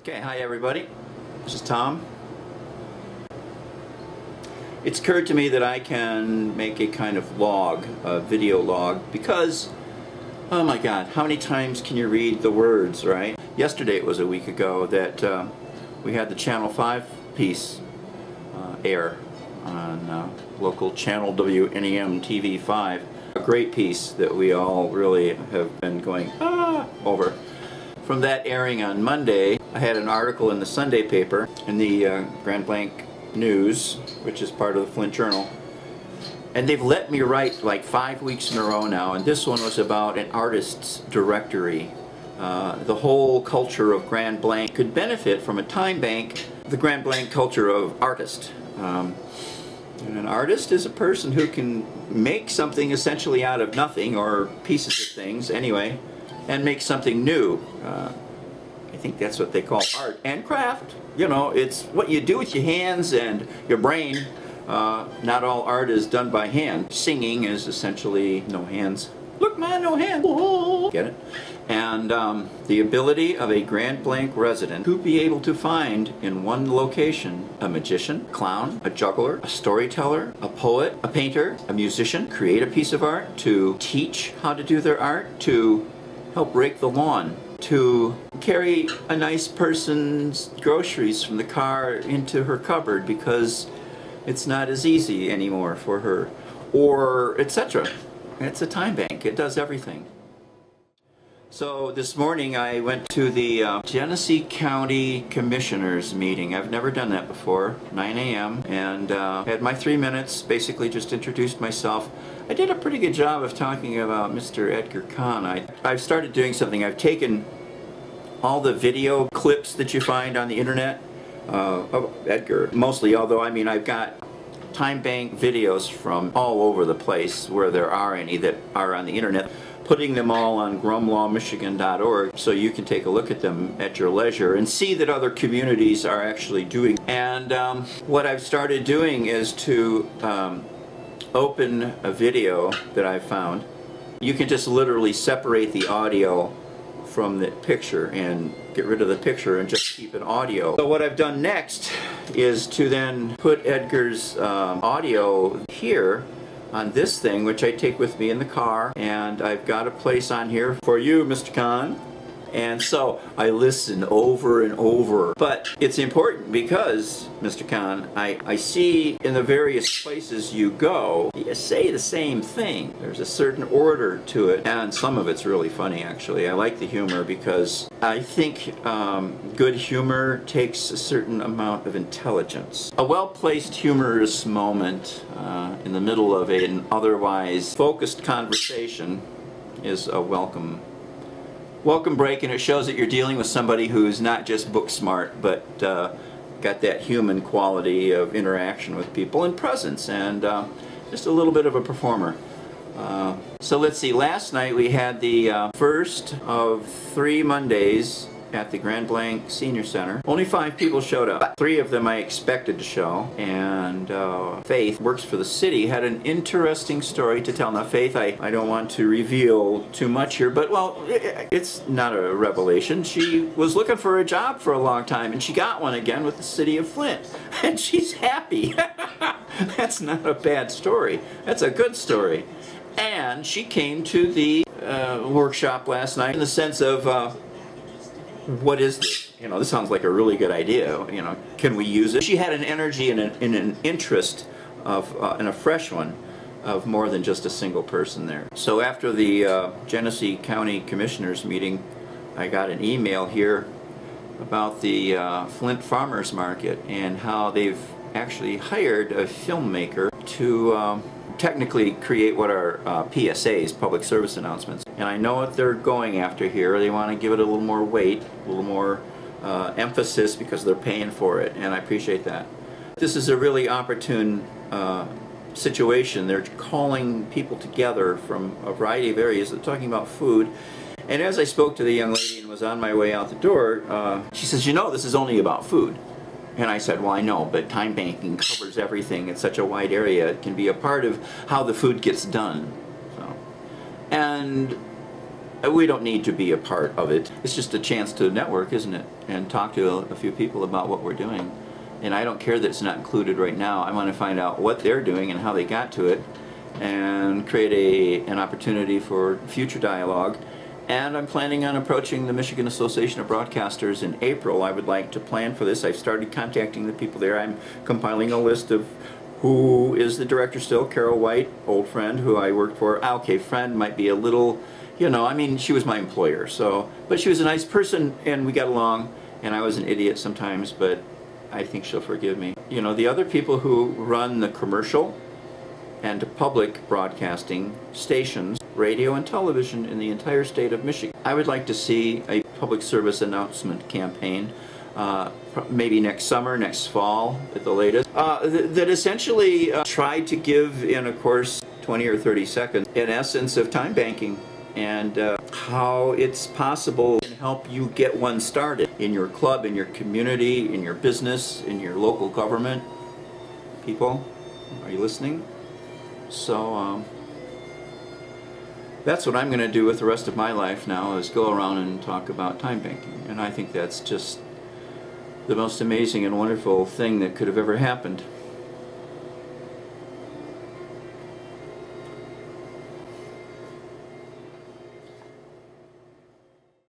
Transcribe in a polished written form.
Okay, hi everybody. This is Tom. It's occurred to me that I can make a kind of log, a video log, because, oh my God, how many times can you read the words, right? Yesterday, it was a week ago, that we had the Channel 5 piece air on local channel WNEM TV 5. A great piece that we all really have been going over. From that airing on Monday, I had an article in the Sunday paper, in the Grand Blanc News, which is part of the Flint Journal. And they've let me write like 5 weeks in a row now, and this one was about an artist's directory. The whole culture of Grand Blanc could benefit from a time bank, the Grand Blanc culture of artist. And an artist is a person who can make something essentially out of nothing, or pieces of things anyway, and make something new. I think that's what they call art and craft. You know, it's what you do with your hands and your brain. Not all art is done by hand. Singing is essentially no hands. Look, man, no hands. Whoa. Get it? And the ability of a Grand Blanc resident to be able to find in one location a magician, clown, a juggler, a storyteller, a poet, a painter, a musician, create a piece of art, to teach how to do their art, to help rake the lawn, to carry a nice person's groceries from the car into her cupboard because it's not as easy anymore for her, or etc. It's a time bank. It does everything. So this morning I went to the Genesee County Commissioners meeting. I've never done that before, 9 a.m. and had my 3 minutes, basically just introduced myself. I did a pretty good job of talking about Mr. Edgar Kahn. I've started doing something. I've taken all the video clips that you find on the internet of Edgar, mostly, although I mean I've got time bank videos from all over the place where there are any that are on the internet, putting them all on grumlawmichigan.org so you can take a look at them at your leisure and see that other communities are actually doing. And what I've started doing is to open a video that I found. You can just literally separate the audio from the picture and get rid of the picture and just keep an audio. So what I've done next is to then put Edgar's audio here on this thing, which I take with me in the car, and I've got a place on here for you, Mr. Kahn. And so I listen over and over. But it's important because, Mr. Kahn, I see in the various places you go, you say the same thing. There's a certain order to it, and some of it's really funny, actually. I like the humor because I think good humor takes a certain amount of intelligence. A well-placed humorous moment in the middle of an otherwise focused conversation is a welcome break, and it shows that you're dealing with somebody who's not just book smart, but got that human quality of interaction with people and presence, and just a little bit of a performer. So let's see, last night we had the first of 3 Mondays at the Grand Blanc Senior Center. Only 5 people showed up. 3 of them I expected to show, and Faith works for the city, had an interesting story to tell. Now Faith, I don't want to reveal too much here, but well, it's not a revelation. She was looking for a job for a long time, and she got one again with the city of Flint, and she's happy. That's not a bad story. That's a good story. And she came to the workshop last night in the sense of what is this? You know, this sounds like a really good idea. You know, can we use it? She had an energy and an interest of, and a fresh one, of more than just a single person there. So after the Genesee County Commissioners meeting, I got an email here about the Flint Farmers Market and how they've actually hired a filmmaker to technically create what are PSAs, public service announcements. And I know what they're going after here. They want to give it a little more weight, a little more emphasis, because they're paying for it, and I appreciate that. This is a really opportune situation. They're calling people together from a variety of areas. They're talking about food. And as I spoke to the young lady and was on my way out the door, she says, you know, this is only about food. And I said, well, I know, but time banking covers everything. It's such a wide area. It can be a part of how the food gets done. So, and We don't need to be a part of it. It's just a chance to network, isn't it? And talk to a few people about what we're doing. And I don't care that it's not included right now. I want to find out what they're doing and how they got to it, and create an opportunity for future dialogue. And I'm planning on approaching the Michigan Association of Broadcasters in April. I would like to plan for this. I've started contacting the people there. I'm compiling a list of who is the director still. Carol White, old friend who I worked for. Okay, friend might be a little, you know, I mean, she was my employer, so, but she was a nice person and we got along, and I was an idiot sometimes, but I think she'll forgive me. You know, the other people who run the commercial and public broadcasting stations, radio and television in the entire state of Michigan. I would like to see a public service announcement campaign, maybe next summer, next fall at the latest, that essentially tried to give in, of course, 20 or 30 seconds, an essence of time banking and how it's possible to help you get one started in your club, in your community, in your business, in your local government. People, are you listening? So that's what I'm going to do with the rest of my life now, is go around and talk about time banking. And I think that's just the most amazing and wonderful thing that could have ever happened.